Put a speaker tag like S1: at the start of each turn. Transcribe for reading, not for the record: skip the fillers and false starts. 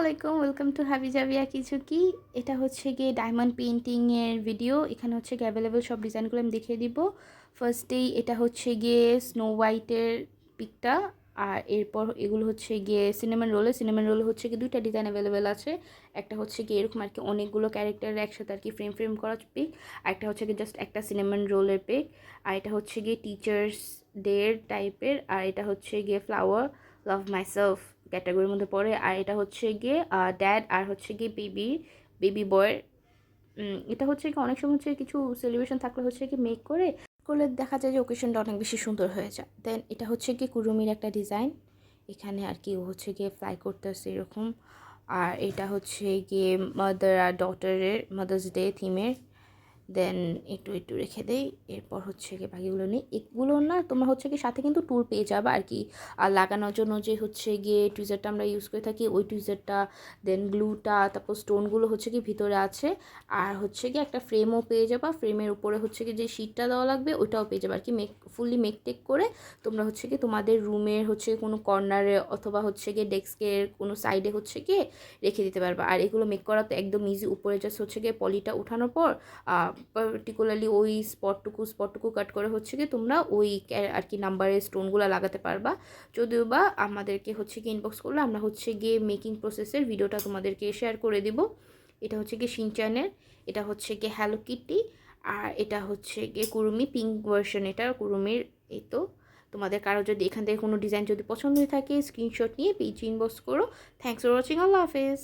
S1: আলাইকুম, welcome to হাবিজাবি আঁকিঝুঁকি। এটা হচ্ছে গিয়ে ডায়মন্ড পেইন্টিংয়ের ভিডিও। এখানে হচ্ছে গিয়ে অ্যাভেলেবেল সব ডিজাইনগুলো আমি দেখিয়ে দিব। ফার্স্টেই এটা হচ্ছে গিয়ে স্নো হোয়াইটের পিকটা, আর এরপর এগুলো হচ্ছে গিয়ে সিনেমান রোলে হচ্ছে গিয়ে দুইটা ডিজাইন অ্যাভেলেবেল আছে। একটা হচ্ছে গিয়ে এরকম আর কি অনেকগুলো ক্যারেক্টার একসাথে আর কি ফ্রেম ফ্রেম করা পিক, আর একটা হচ্ছে গিয়ে জাস্ট একটা সিনেমান রোলের পিক, আর এটা হচ্ছে গিয়ে টিচার্স ডে টাইপের, আর এটা হচ্ছে গিয়ে ফ্লাওয়ার লাভ মাইসেলফ ক্যাটাগরির মধ্যে পড়ে। আর এটা হচ্ছে গিয়ে ড্যাড, আর হচ্ছে গিয়ে বেবি বয়ের। এটা হচ্ছে কি অনেক সময় হচ্ছে কিছু সেলিব্রেশন থাকলে হচ্ছে কি মেক করলে দেখা যায় যে ওকেশনটা অনেক বেশি সুন্দর হয়ে যায়। দেন এটা হচ্ছে গিয়ে কুরুমির একটা ডিজাইন, এখানে আর কি ও হচ্ছে গিয়ে ফ্লাই করতেছে এরকম। আর এটা হচ্ছে গিয়ে মাদার আর ডটারের মাদার্স ডে থিমের। দেন একটু একটু রেখে দেই, এরপর হচ্ছে গিয়ে বাকিগুলো নিই। এগুলো না তোমরা হচ্ছে কি সাথে কিন্তু টুল পেয়ে যাবে আর কি, আর লাগানোর জন্য যে হচ্ছে গিয়ে টুইজারটা আমরা ইউজ করে থাকি ওই টুইজারটা, দেন গ্লুটা, তারপর স্টোনগুলো হচ্ছে কি ভিতরে আছে। আর হচ্ছে গিয়ে একটা ফ্রেমও পেয়ে যাবা, ফ্রেমের উপরে হচ্ছে কি যে শিটটা দেওয়া লাগবে ওইটাও পেয়ে যাবে আর কি। ফুললি মেক টেক করে তোমরা হচ্ছে কি তোমাদের রুমের হচ্ছে কোনো কর্নারে অথবা হচ্ছে গিয়ে ডেস্কের কোনো সাইডে হচ্ছে গিয়ে রেখে দিতে পারবা। আর এগুলো মেক করা তো একদম ইজি। উপরে জাস্ট হচ্ছে গিয়ে পলিটা উঠানোর পর পার্টিকুলারলি ওই স্পটটুকু কাট করে হচ্ছে কি তোমরা ওই আর কি নাম্বারের স্টোনগুলো লাগাতে পারবা। যদিও বা আমাদেরকে হচ্ছে কি ইনবক্স করলে আমরা হচ্ছে গিয়ে মেকিং প্রসেসের ভিডিওটা তোমাদেরকে শেয়ার করে দিব। এটা হচ্ছে গিয়ে শিনচ্যানের, এটা হচ্ছে গিয়ে হ্যালো কিটি, আর এটা হচ্ছে গিয়ে কুরুমি পিঙ্ক ভার্সন, এটা কুরুমির। এই তো তোমাদের কারো যদি এখান থেকে কোনো ডিজাইন যদি পছন্দ হয়ে থাকে স্ক্রিনশট নিয়ে পেজ ইনবক্স করো। থ্যাংকস ফর ওয়াচিং, আল্লাহ হাফেজ।